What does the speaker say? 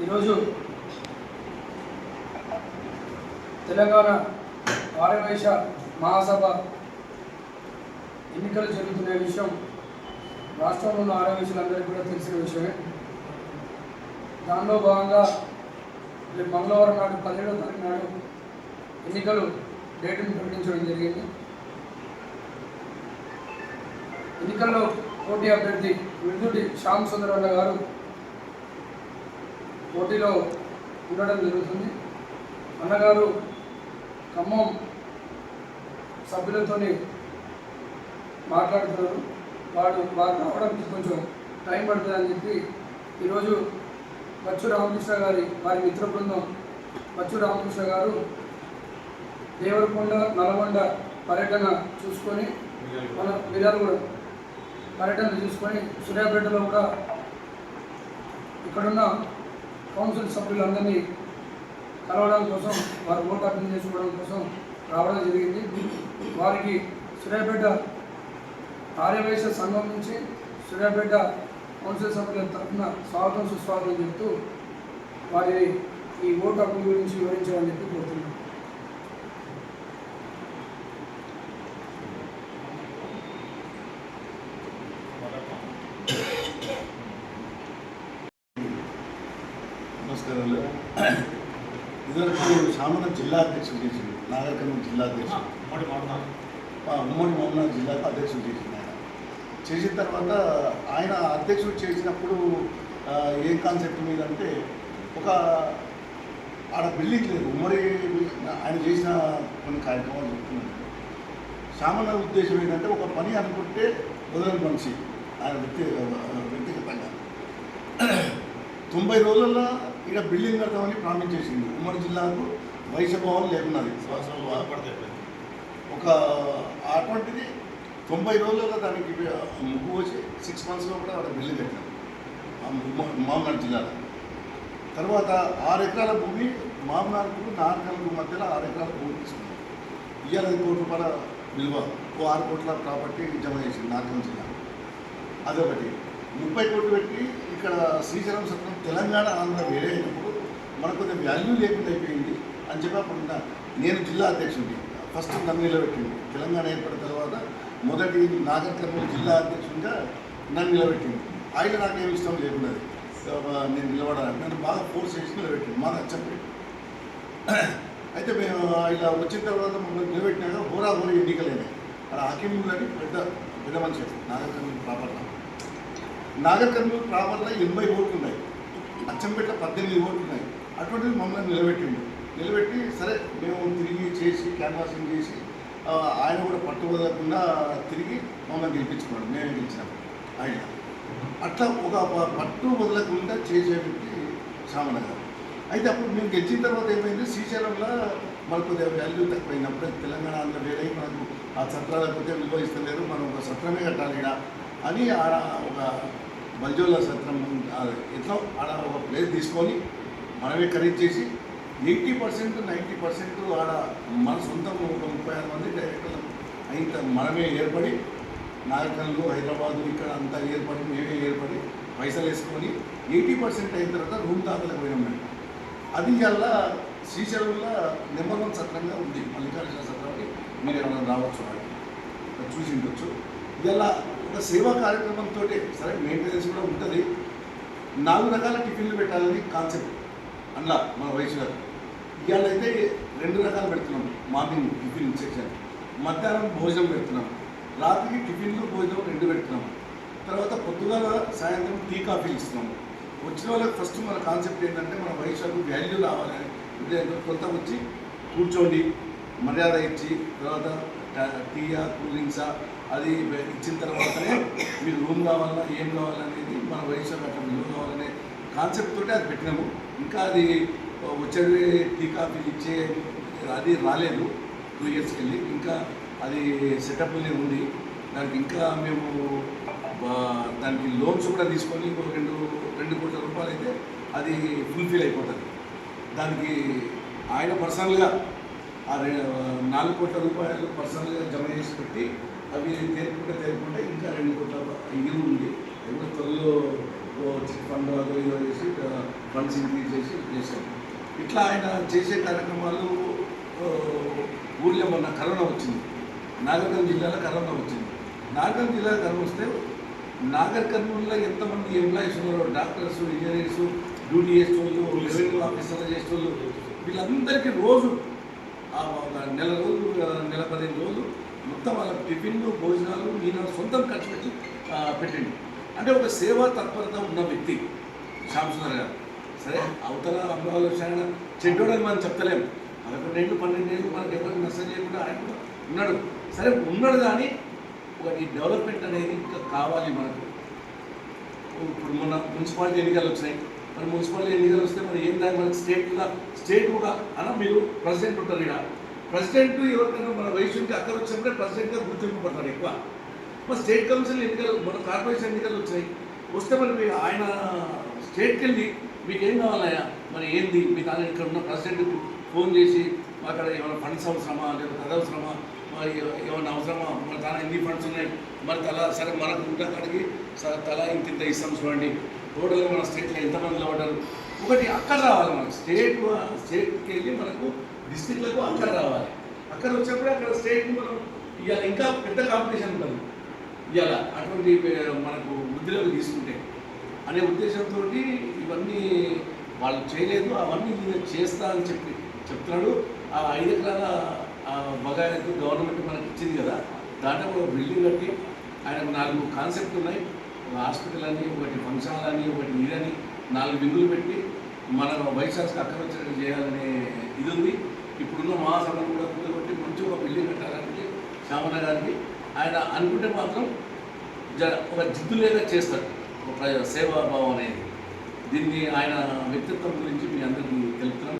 ఈరోజు తెలంగాణ ఆర్యవైశ్య మహాసభ ఎన్నికలు జరుగుతున్న విషయం రాష్ట్రంలో ఉన్న ఆర్యవైశ్యులందరికీ కూడా తెలిసిన విషయమే. దానిలో భాగంగా రేపు మంగళవారం నాడు 17వ తారీఖు నాడు ఎన్నికలు డేటును ప్రకటించడం జరిగింది. ఎన్నికల్లో పోటీ అభ్యర్థి విడుదటి శ్యామ్ సుందరన్న గారు పోటీలో ఉండడం జరుగుతుంది. అన్నగారు ఖమ్మం సభ్యులతో మాట్లాడుతున్నారు. వారు రావడానికి కొంచెం టైం పడుతుందని చెప్పి ఈరోజు బచ్చు రామకృష్ణ గారి వారి మిత్ర బృందం బచ్చు రామకృష్ణ గారు దేవరకొండ నల్గొండ పర్యటన చూసుకొని మన మిర్యాలగూడ పర్యటన చూసుకొని సూర్యాపేటలో కూడా ఇక్కడున్న కౌన్సిల్ సభ్యులందరినీ కలవడం కోసం వారు ఓటు అర్థం చేసుకోవడం కోసం రావడం జరిగింది. వారికి సూర్యాపేట ఆర్యవైశ్య సంఘం నుంచి సూర్యాపేట కౌన్సిల్ సభ్యుల తరఫున స్వాగతం సుస్వాగతం చెబుతూ వారి ఈ ఓటు హక్కు గురించి వివరించాలని చెప్పి కోరుతున్నాను. నమస్కారాలు. ఇదివరకు సామాన్య జిల్లా అధ్యక్షుడు చేసింది, నాగరికర్నూలు జిల్లా అధ్యక్షుడు, ఉమ్మడి మహబూబ్నగర్ జిల్లాకు అధ్యక్షుడు చేసింది. ఆయన చేసిన తర్వాత ఆయన అధ్యక్షుడు చేసినప్పుడు ఏం కాన్సెప్ట్ మీద అంటే ఒక ఆడ బిల్డింగ్ లేదు, ఉమ్మడి ఆయన చేసిన కొన్ని కార్యక్రమాలు చెప్తున్నాను. సామాన్య ఉద్దేశం ఏంటంటే ఒక పని అనుకుంటే వదలని మనిషి ఆయన వ్యక్తిగతంగా 90 రోజుల్లో ఇక్కడ బిల్డింగ్ కడతామని ప్రామిస్ చేసింది. ఉమ్మడి జిల్లాకు వైశ్య భవన్ లేకున్నది. ఒక అటువంటిది 90 రోజుల్లో దానికి ముగ్గు వచ్చి 6 monthsలో కూడా అక్కడ బిల్డింగ్ కట్టినాం మహబూబ్నగర్ జిల్లాలో. తర్వాత 6 ఎకరాల భూమి మహబూబ్నగర్కు నాగరికర్నూలు మధ్యలో 6 ఎకరాల భూమి తీసుకున్నాం. ఇవాళ 1 కోటి రూపాయల విలువ, 6 కోట్ల ప్రాపర్టీ జమ చేసింది నాగరికర్నూలు జిల్లా. అదొకటి. 30 కోట్లు పెట్టి ఇక్కడ శ్రీశైలం సత్రం తెలంగాణ ఆంధ్ర వేరే అయినప్పుడు మనకు కొంచెం వాల్యూ లేకుండా అయిపోయింది అని చెప్పి అప్పుడు నేను జిల్లా అధ్యక్షుడిని ఫస్ట్ నన్ను నిలబెట్టింది. తెలంగాణ ఏర్పడిన తర్వాత మొదటి నాగరికర్నూలు జిల్లా అధ్యక్షుడిగా నన్ను నిలబెట్టింది. ఆయన నాకేం ఇష్టం లేకున్నది, నేను నిలబడాలని నన్ను బాగా ఫోర్స్ చేసి నిలబెట్టింది. మా నచ్చండి. అయితే మేము ఇలా వచ్చిన తర్వాత మమ్మల్ని నిలబెట్టినాక హోరాహోరీ ఎన్నికలైనాయి. అక్కడ హకీములు అని పెద్ద మనిషి నాగరికర్నూలు ప్రాపర్లో. నాగరికర్నూలు ప్రాపర్లో 80 ఓట్లు ఉన్నాయి, అచ్చంపేట 18 ఓట్లు ఉన్నాయి. అటువంటిది మమ్మల్ని నిలబెట్టి సరే మేము తిరిగి చేసి క్యాన్వాసింగ్ చేసి ఆయన కూడా పట్టు వదలకుండా తిరిగి మమ్మల్ని గెలిపించుకున్నాడు. మేమే గెలిచినాం ఆయన. అట్లా ఒక పట్టు వదలకుండా చేసే వ్యక్తి సామాన్య గారు. అయితే అప్పుడు మేము గెలిచిన తర్వాత ఏమైంది, శ్రీశైలంలో మనకు కొద్దిగా వాల్యూ తక్కువైంది. అప్పుడే తెలంగాణ ఆంధ్ర వేరే మనకు ఆ సత్రాలకు కొద్దిగా విలువ ఇస్తలేరు, మనం ఒక సత్రమే కట్టాలి ఇక్కడ అని ఆడ ఒక బల్జోల సత్రం ఎట్లా ఆడ ఒక ప్లేస్ తీసుకొని మనమే ఖరీదు చేసి 80% 90% ఆడ మన సొంతం ఒక 36 మంది డైరెక్టర్లు అయిన మనమే ఏర్పడి నాగరికర్నూలు హైదరాబాదు ఇక్కడ అంతా ఏర్పడి మేమే ఏర్పడి పైసలు వేసుకొని 80% అయిన తర్వాత రూమ్ దాఖలకు పోయినాం మేము. అది ఇలా శ్రీశైలంలో నెంబర్ 1 సత్రంగా ఉంది. మల్లికార్జున సత్రాన్ని మీరు ఏమైనా రావచ్చు, చూసి ఉండొచ్చు. ఇలా ఒక సేవా కార్యక్రమంతో సరే మెయింటెనెన్స్ కూడా ఉంటుంది. 4 రకాల టిఫిన్లు పెట్టాలని కాన్సెప్ట్ అందులో మన వయసు గారు. ఇవాళ అయితే 2 రకాలు పెడుతున్నాం. మార్నింగ్ టిఫిన్ సెక్షన్, మధ్యాహ్నం భోజనం పెడుతున్నాం, రాత్రికి టిఫిన్లు భోజనం 2 పెడుతున్నాం. తర్వాత పొద్దుగాల సాయంత్రం టీ కాఫీలు ఇస్తున్నాము. వచ్చిన వాళ్ళకి ఫస్ట్ మన కాన్సెప్ట్ ఏంటంటే మన వయసుకు వాల్యూ రావాలని. కొంత వచ్చి కూర్చోండి, మర్యాద ఇచ్చి తర్వాత టీయా కూల్ డ్రింక్సా అది ఇచ్చిన తర్వాతనే మీరు రూమ్ కావాలన్నా ఏం కావాలనేది మన వయసు అట్లా విలువ కావాలనే కాన్సెప్ట్ తోటి అది పెట్టినాము. ఇంకా అది వచ్చేది టీ కాఫీలు ఇచ్చే అది రాలేదు 2 yearsకి వెళ్ళి. ఇంకా అది సెటప్లోనే ఉంది. దానికి ఇంకా మేము దానికి లోన్స్ కూడా తీసుకొని 2 కోట్ల రూపాయలు అయితే అది ఫుల్ఫిల్ అయిపోతుంది. దానికి ఆయన పర్సనల్గా ఆ 4 కోట్ల రూపాయలు పర్సనల్గా జమ చేసి పెట్టి అవి తేరుకుంటే ఇంకా 2 కోట్ల ఇల్లు ఉంది. త్వరలో చిట్ ఫండ్ అదో ఇదో చేసి ఫండ్స్ ఇంక్రీజ్ చేసి చేశాం. ఇట్లా ఆయన చేసే కార్యక్రమాలు ఊళ్ళో మొన్న కరోనా వచ్చింది, నాగర్ జిల్లాలో కరోనా వచ్చింది. నాగర్ జిల్లాలో కరోనా వస్తే నాగర్ కర్నూలులో ఎంతమంది ఎంప్లాయీస్ ఉన్నారో, డాక్టర్స్, ఇంజనీర్స్, డ్యూటీ చేసేవాళ్ళు, రెవెన్యూ ఆఫీసర్లు చేసేవాళ్ళు, వీళ్ళందరికీ రోజు ఒక నెల రోజులు, నెల 15 రోజులు మొత్తం వాళ్ళ టిఫిన్లు, భోజనాలు ఈయన సొంతం ఖర్చు పెట్టి పెట్టండి. అంటే ఒక సేవా తత్పరత ఉన్న వ్యక్తి శ్యామసుందర్ గారు. సరే అవతల అమరావతి శాఖ చెడ్డోడని మనం చెప్తలేము, 11 ఏళ్ళు 12 ఏళ్ళు మనకి ఎవరికి నష్టం చేయకుండా ఆయన కూడా ఉన్నాడు. సరే ఉన్నాడు, కానీ ఒక ఈ డెవలప్మెంట్ అనేది ఇంకా కావాలి మనకు. ఇప్పుడు మొన్న మున్సిపాలిటీ ఎన్నికలు వచ్చినాయి, మరి మున్సిపాలిటీ ఎన్నికలు వస్తే మరి ఏం దాని మనకి స్టేట్ కూడా అన్న మీరు ప్రెసిడెంట్ ఉంటారు. ఇక్కడ ప్రెసిడెంట్ ఎవరికైనా మన వయసుకి అక్కడ వచ్చినప్పుడే ప్రెసిడెంట్గా గుర్తింపు పడతారు ఎక్కువ. మరి స్టేట్ కౌన్సిల్ ఎన్నికలు, మన కార్పొరేషన్ ఎన్నికలు వచ్చినాయి, వస్తే మరి ఆయన స్టేట్కి వెళ్ళి మీకు ఏం కావాలయ్యా, మరి ఏంది మీ దాని ఇక్కడ ఉన్న ప్రెసిడెంట్కి ఫోన్ చేసి అక్కడ ఏమైనా ఫండ్స్ అవసరమా, లేకపోతే అది అవసరమా, మరి ఏమైనా అవసరమా, మరి తన ఎన్ని ఫండ్స్ ఉన్నాయి, మరి తలా సరే మనకు ఉంటే కాడికి తలా ఇంత ఇస్తాం చూడండి, టోటల్గా మన స్టేట్లో ఎంతమందిలో పడ్డారు. ఒకటి అక్కడ రావాలి మనకు, స్టేట్కి వెళ్ళి మనకు డిస్ట్రిక్ట్లకు అక్కడ రావాలి. అక్కడ వచ్చినప్పుడే అక్కడ స్టేట్కి మనం ఇవాళ ఇంకా పెద్ద కాంపిటీషన్ ఉంటుంది ఇవాళ అటువంటి మనకు వృద్ధిలోకి తీసుకుంటే అనే ఉద్దేశంతో ఇవన్నీ వాళ్ళు చేయలేదు, అవన్నీ నేను చేస్తా అని చెప్తున్నాడు. ఆ 5 ఎకరాల బగాయలకు గవర్నమెంట్ మనకి ఇచ్చింది కదా, దాంట్లో ఒక బిల్డింగ్ కట్టి ఆయనకు 4 కాన్సెప్ట్ ఉన్నాయి. ఒక హాస్పిటల్ అని, ఒకటి ఫంక్షన్ హాల్ అని, ఒకటి ఇదని 4 వింగులు పెట్టి మన వైశాఖ అక్కడ వచ్చేటట్టు చేయాలనే ఇది ఉంది. ఇప్పుడున్న మహాసభను కూడా కూడగొట్టి మంచి ఒక బిల్డింగ్ కట్టాలని శ్యామన్న గారికి ఆయన అనుకుంటే మాత్రం ఒక జిద్దులేగా చేస్తాడు, ఒక సేవాభావం అనేది. దీన్ని ఆయన వ్యక్తిత్వం గురించి మీ అందరికీ తెలుపుతున్నాం.